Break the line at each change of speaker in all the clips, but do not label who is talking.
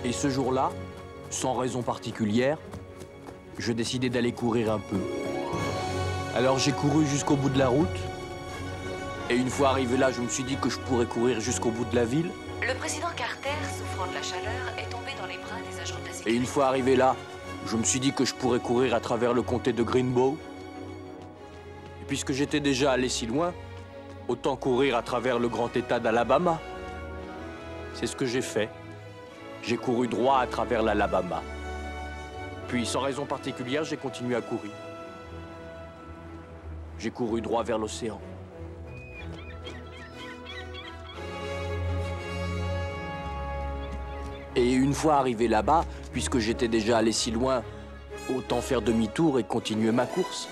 Et ce jour-là, sans raison particulière, je décidais d'aller courir un peu. Alors j'ai couru jusqu'au bout de la route. Et une fois arrivé là, je me suis dit que je pourrais courir jusqu'au bout de la ville.
Le président Carter, souffrant de la chaleur, est tombé dans les bras des agents de la sécurité.
Et une fois arrivé là, je me suis dit que je pourrais courir à travers le comté de Greenbow. Et puisque j'étais déjà allé si loin, autant courir à travers le grand état d'Alabama. C'est ce que j'ai fait. J'ai couru droit à travers l'Alabama. Puis, sans raison particulière, j'ai continué à courir. J'ai couru droit vers l'océan. Et une fois arrivé là-bas, puisque j'étais déjà allé si loin, autant faire demi-tour et continuer ma course.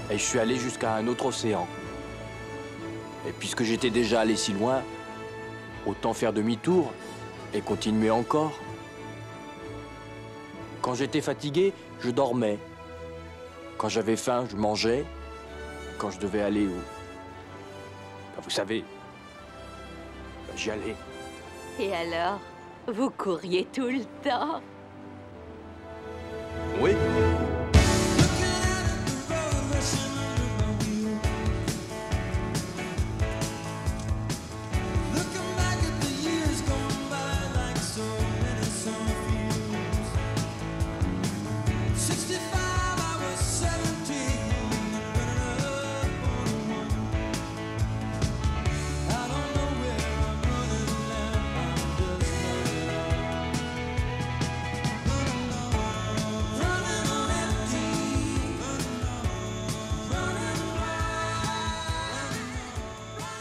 Et je suis allé jusqu'à un autre océan. Et puisque j'étais déjà allé si loin, autant faire demi-tour et continuer encore. Quand j'étais fatigué, je dormais. Quand j'avais faim, je mangeais. Quand je devais aller vous savez, j'y allais.
Et alors, vous couriez tout le temps?
Oui.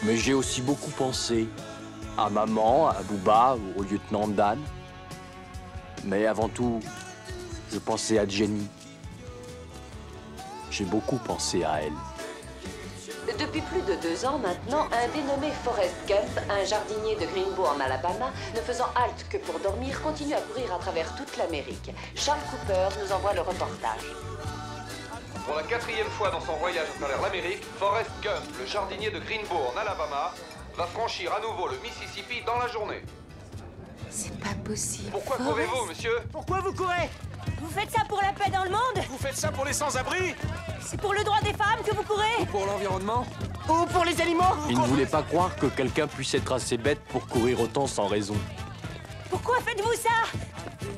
Mais j'ai aussi beaucoup pensé à maman, à Booba, au lieutenant Dan. Mais avant tout, je pensais à Jenny. J'ai beaucoup pensé à elle.
Depuis plus de 2 ans maintenant, un dénommé Forrest Gump, un jardinier de Greenbow en Alabama, ne faisant halte que pour dormir, continue à courir à travers toute l'Amérique. Charles Cooper nous envoie le reportage.
Pour la 4e fois dans son voyage à travers l'Amérique, Forrest Gump, le jardinier de Greenbow en Alabama, va franchir à nouveau le Mississippi dans la journée.
C'est pas possible.
Pourquoi
Forrest,
courez-vous, monsieur?
Pourquoi vous courez?
Vous faites ça pour la paix dans le monde?
Vous faites ça pour les sans-abri?
C'est pour le droit des femmes que vous courez?
Pour l'environnement?
Ou pour les animaux?
Il ne voulait pas croire que quelqu'un puisse être assez bête pour courir autant sans raison.
Pourquoi faites-vous ça?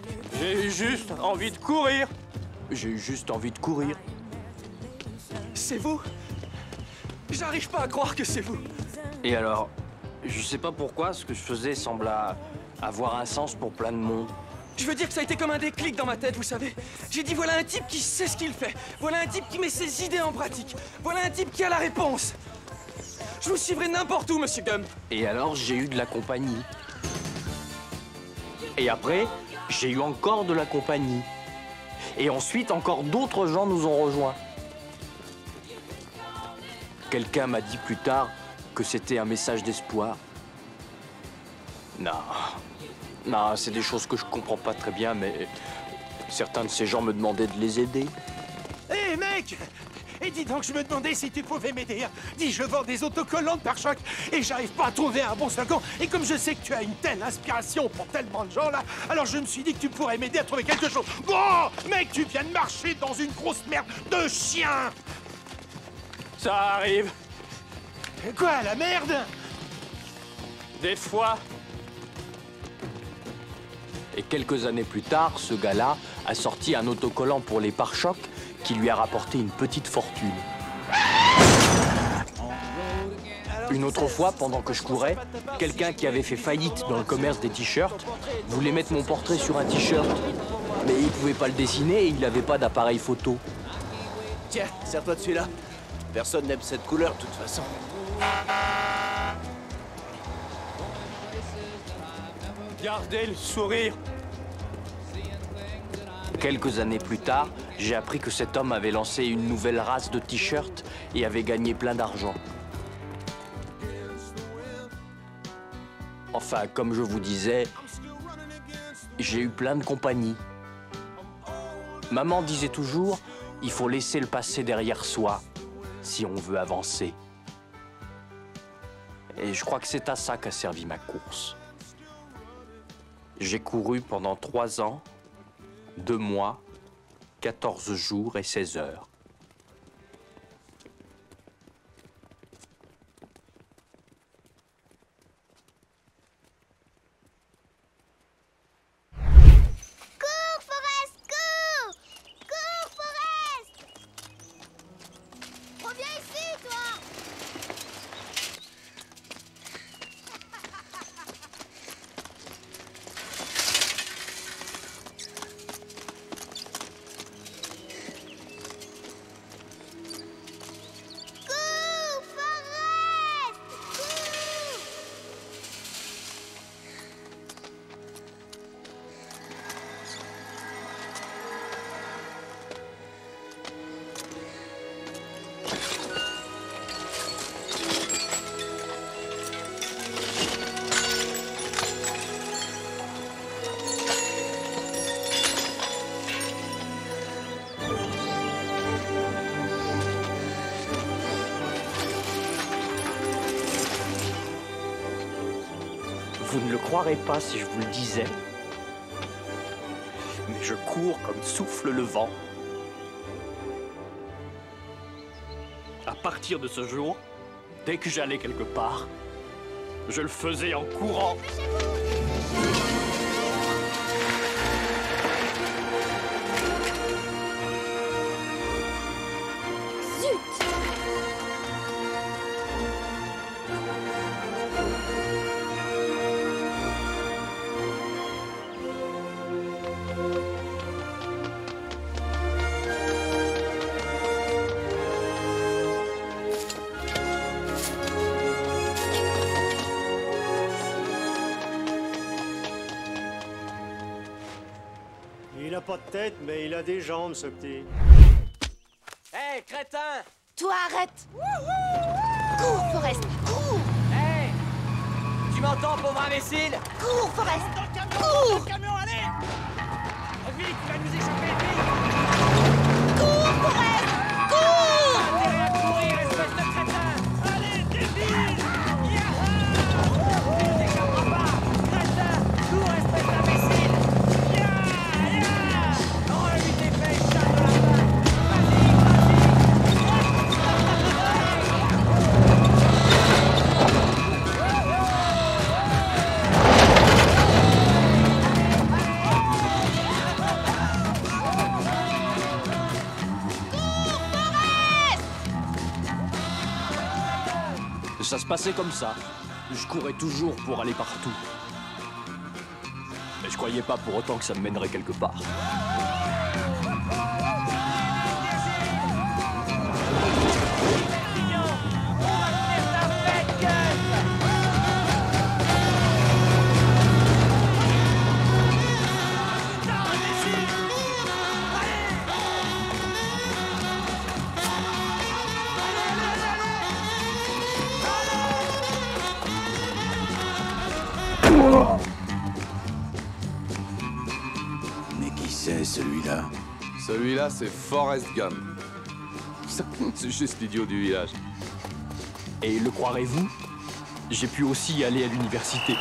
J'ai eu juste envie de courir.
J'ai eu juste envie de courir.
C'est vous? J'arrive pas à croire que c'est vous.
Et alors, je sais pas pourquoi ce que je faisais semble avoir un sens pour plein de monde.
Je veux dire que ça a été comme un déclic dans ma tête, vous savez. J'ai dit, voilà un type qui sait ce qu'il fait. Voilà un type qui met ses idées en pratique. Voilà un type qui a la réponse. Je vous suivrai n'importe où, monsieur Gump.
Et alors, j'ai eu de la compagnie. Et après, j'ai eu encore de la compagnie. Et ensuite, encore d'autres gens nous ont rejoints. Quelqu'un m'a dit plus tard que c'était un message d'espoir. Non, c'est des choses que je comprends pas très bien, mais certains de ces gens me demandaient de les aider.
Hé, mec! Et dis donc, je me demandais si tu pouvais m'aider. Dis, je vends des autocollants de pare-choc et j'arrive pas à trouver un bon slogan. Et comme je sais que tu as une telle inspiration pour tellement de gens, là, alors je me suis dit que tu pourrais m'aider à trouver quelque chose. Bon, mec, tu viens de marcher dans une grosse merde de chien!
Ça arrive.
Quoi, la merde?
Des fois.
Et quelques années plus tard, ce gars-là a sorti un autocollant pour les pare-chocs qui lui a rapporté une petite fortune. Une autre fois, pendant que je courais, quelqu'un qui avait fait faillite dans le commerce des t-shirts voulait mettre mon portrait sur un t-shirt. Mais il pouvait pas le dessiner et il n'avait pas d'appareil photo.
Tiens, serre-toi de celui-là. Personne n'aime cette couleur, de toute façon.
Gardez le sourire.
Quelques années plus tard, j'ai appris que cet homme avait lancé une nouvelle race de t-shirts et avait gagné plein d'argent. Enfin, comme je vous disais, j'ai eu plein de compagnie. Maman disait toujours, il faut laisser le passé derrière soi si on veut avancer. Et je crois que c'est à ça qu'a servi ma course. J'ai couru pendant 3 ans, 2 mois, 14 jours et 16 heures.
Cours, Forrest, cours! Cours, Forrest! Reviens ici, toi! Cours, Forrest! Cours!
Vous ne le croirez pas si je vous le disais, mais je cours comme souffle le vent. À partir de ce jour, dès que j'allais quelque part, je le faisais en courant.
Il a pas de tête, mais il a des jambes, ce petit.
Hé, crétin!
Toi, arrête! Cours, Forrest! Cours!
Hé! Tu m'entends, pauvre imbécile?
Cours, Forrest!
Dans le camion!
Cours!
Dans le camion, allez! Vite, tu vas nous échapper, vite!
Cours, Forrest! Cours!
Intérêt à courir, espèce de crétin! Allez, débile! Yaha! Tu nous échapperas pas! Crétin! Cours, espèce d'imbécile! Oh, lui, t'es fait, chat de la main!
Ça se passait comme ça. Je courais toujours pour aller partout. Mais je croyais pas pour autant que ça me mènerait quelque part.
Mais qui c'est, celui-là?
Celui-là, c'est Forrest Gump. C'est juste l'idiot du village.
Et le croirez-vous, j'ai pu aussi aller à l'université.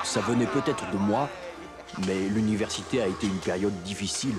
Ça venait peut-être de moi, mais l'université a été une période difficile.